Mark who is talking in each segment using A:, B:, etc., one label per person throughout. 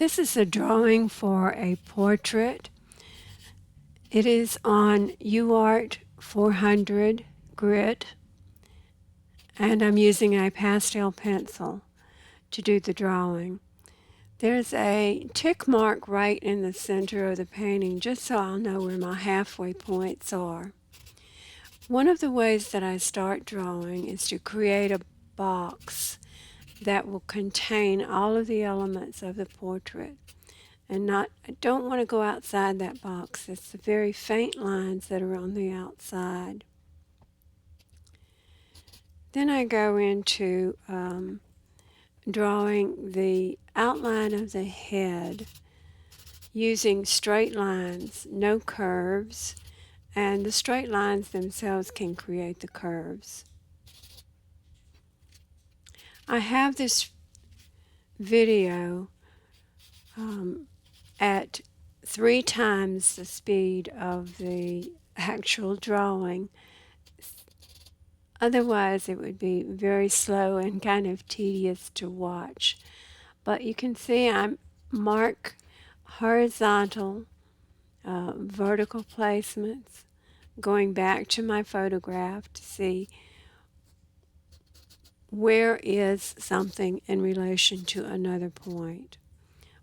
A: This is a drawing for a portrait. It is on Uart 400 grit, and I'm using a pastel pencil to do the drawing. There's a tick mark right in the center of the painting, just so I'll know where my halfway points are. One of the ways that I start drawing is to create a box that will contain all of the elements of the portrait. I don't want to go outside that box. It's the very faint lines that are on the outside. Then I go into drawing the outline of the head using straight lines, no curves, and the straight lines themselves can create the curves. I have this video at 3 times the speed of the actual drawing. Otherwise, it would be very slow and kind of tedious to watch. But you can see I mark horizontal, vertical placements, going back to my photograph to see where is something in relation to another point.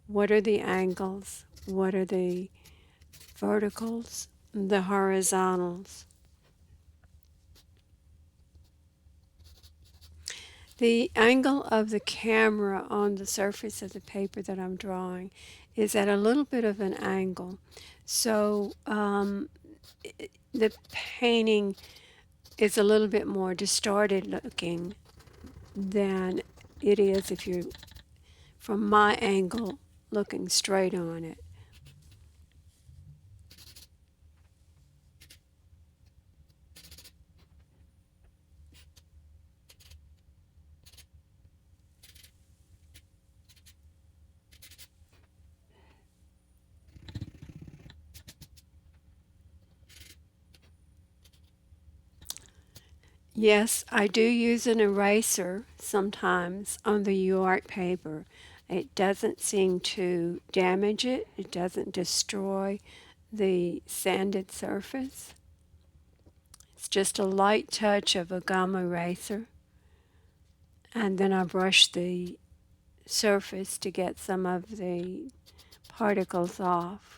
A: What are the angles? What are the verticals? The horizontals? The angle of the camera on the surface of the paper that I'm drawing is at a little bit of an angle. So the painting is a little bit more distorted looking than it is if you're, from my angle, looking straight on it. Yes, I do use an eraser sometimes on the Uart paper. It doesn't seem to damage it. It doesn't destroy the sanded surface. It's just a light touch of a gum eraser. And then I brush the surface to get some of the particles off.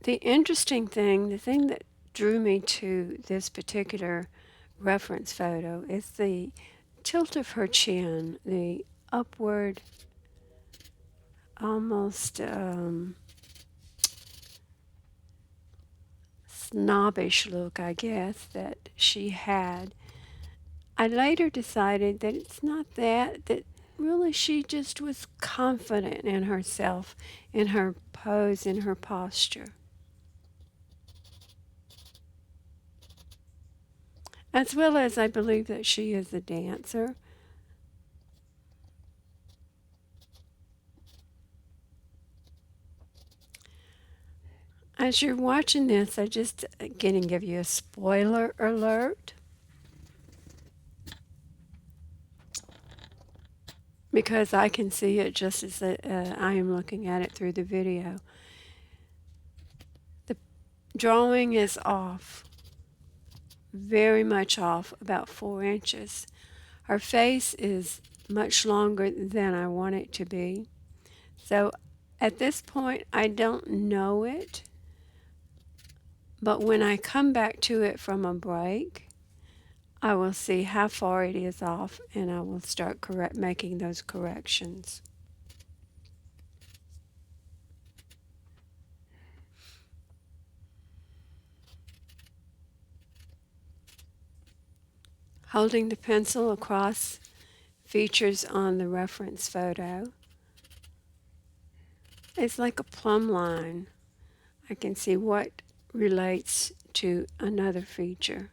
A: The interesting thing, the thing that drew me to this particular reference photo is the tilt of her chin, the upward, almost snobbish look, I guess, that she had. I later decided that it's not that really she just was confident in herself, in her pose, in her posture. As well as I believe that she is a dancer. As you're watching this, I just going to give you a spoiler alert, because I can see it just as I am looking at it through the video. The drawing is off, very much off, about 4 inches. Her face is much longer than I want it to be. So at this point, I don't know it. But when I come back to it from a break, I will see how far it is off, and I will start making those corrections. Holding the pencil across features on the reference photo, it's like a plumb line. I can see what relates to another feature.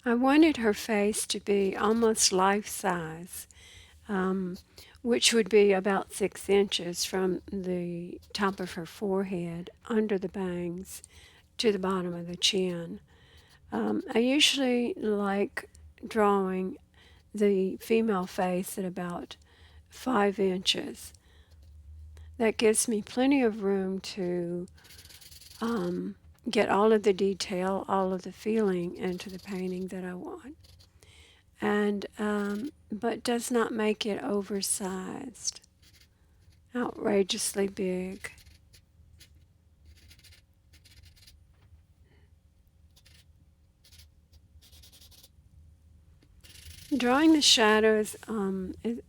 A: I wanted her face to be almost life-size, um, which would be about 6 inches from the top of her forehead, under the bangs, to the bottom of the chin. I usually like drawing the female face at about 5 inches. That gives me plenty of room to get all of the detail, all of the feeling into the painting that I want, and but does not make it oversized, outrageously big. Drawing the shadows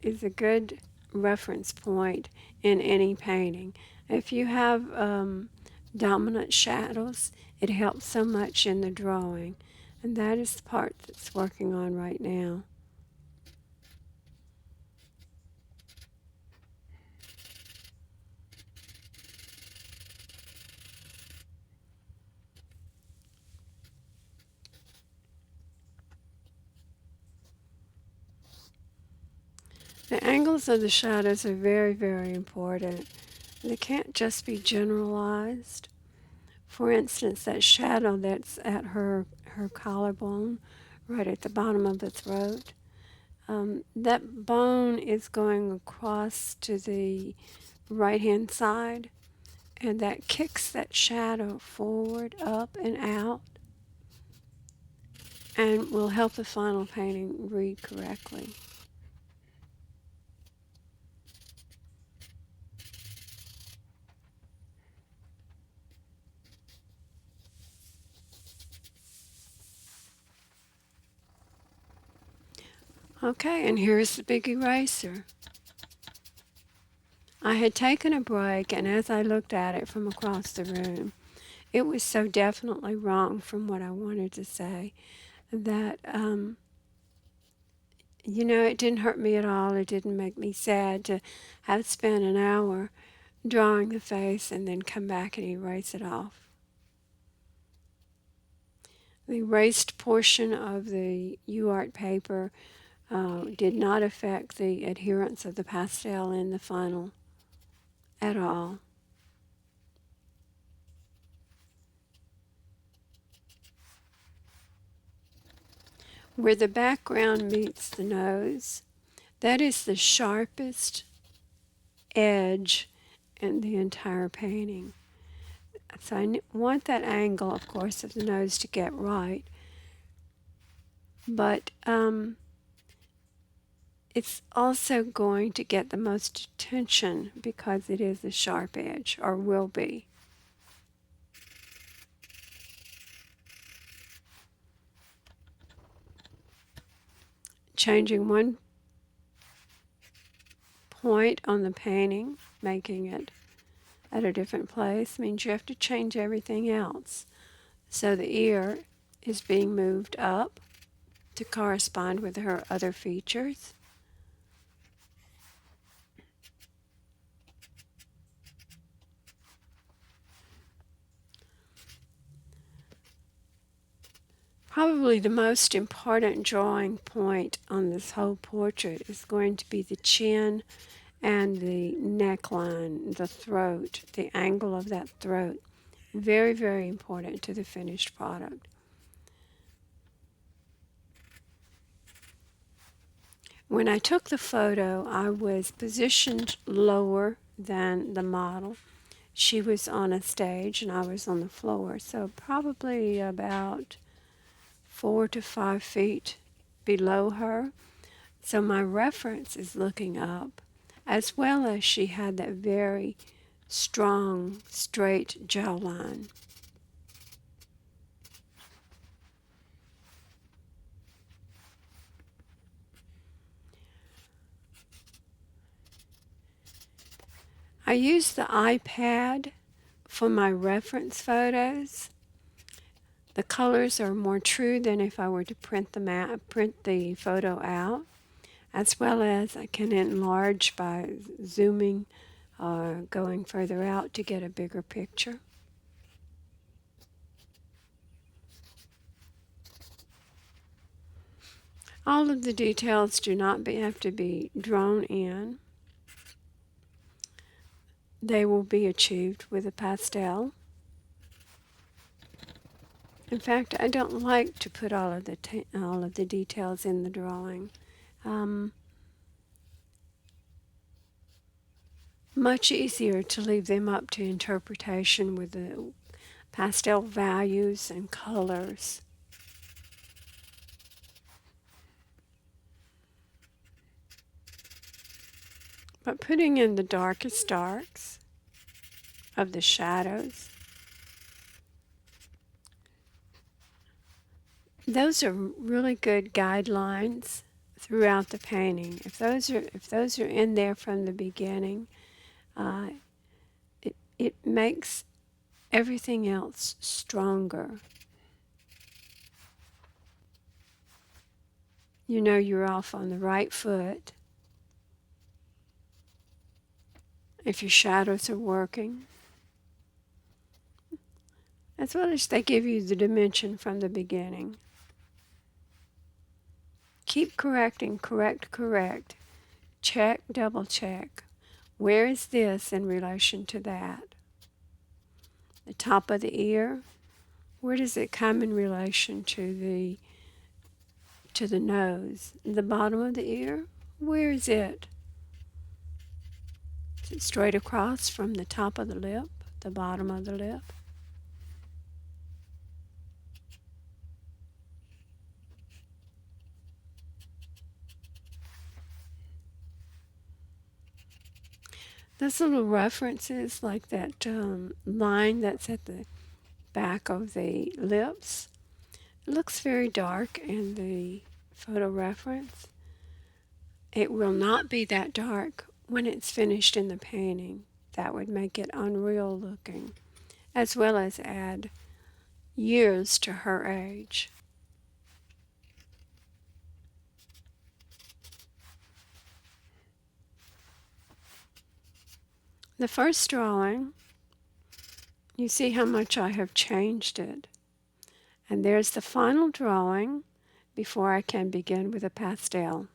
A: is a good reference point in any painting. If you have dominant shadows, it helps so much in the drawing, and that is the part that's working on right now. The angles of the shadows are very, very important. They can't just be generalized. For instance, that shadow that's at her collarbone, right at the bottom of the throat, that bone is going across to the right-hand side, and that kicks that shadow forward, up, and out, and will help the final painting read correctly. Okay, and here's the big eraser. I had taken a break, and as I looked at it from across the room, it was so definitely wrong from what I wanted to say that, it didn't hurt me at all. It didn't make me sad to have spent an hour drawing the face and then come back and erase it off. The erased portion of the Uart paper did not affect the adherence of the pastel in the final at all. Where the background meets the nose, that is the sharpest edge in the entire painting. So I want that angle, of course, of the nose to get right, but it's also going to get the most attention because it is a sharp edge, or will be. Changing one point on the painting, making it at a different place, means you have to change everything else. So the ear is being moved up to correspond with her other features. Probably the most important drawing point on this whole portrait is going to be the chin and the neckline, the throat, the angle of that throat. Very, very important to the finished product. When I took the photo, I was positioned lower than the model. She was on a stage and I was on the floor, so probably about 4 to 5 feet below her. So my reference is looking up, as well as she had that very strong, straight jawline. I use the iPad for my reference photos. The colors are more true than if I were to print the photo out, as well as I can enlarge by zooming or going further out to get a bigger picture. All of the details do not have to be drawn in. They will be achieved with a pastel. In fact, I don't like to put all of the details in the drawing. Much easier to leave them up to interpretation with the pastel values and colors. But putting in the darkest darks of the shadows, those are really good guidelines throughout the painting. If those are in there from the beginning, it makes everything else stronger. You know you're off on the right foot if your shadows are working, as well as they give you the dimension from the beginning. Keep correcting, correct. Check, double check. Where is this in relation to that? The top of the ear, where does it come in relation to the nose? The bottom of the ear, where is it? Is it straight across from the top of the lip, the bottom of the lip? Those little references, like that line that's at the back of the lips, it looks very dark in the photo reference. It will not be that dark when it's finished in the painting. That would make it unreal looking, as well as add years to her age. The first drawing, you see how much I have changed it. And there's the final drawing before I can begin with a pastel.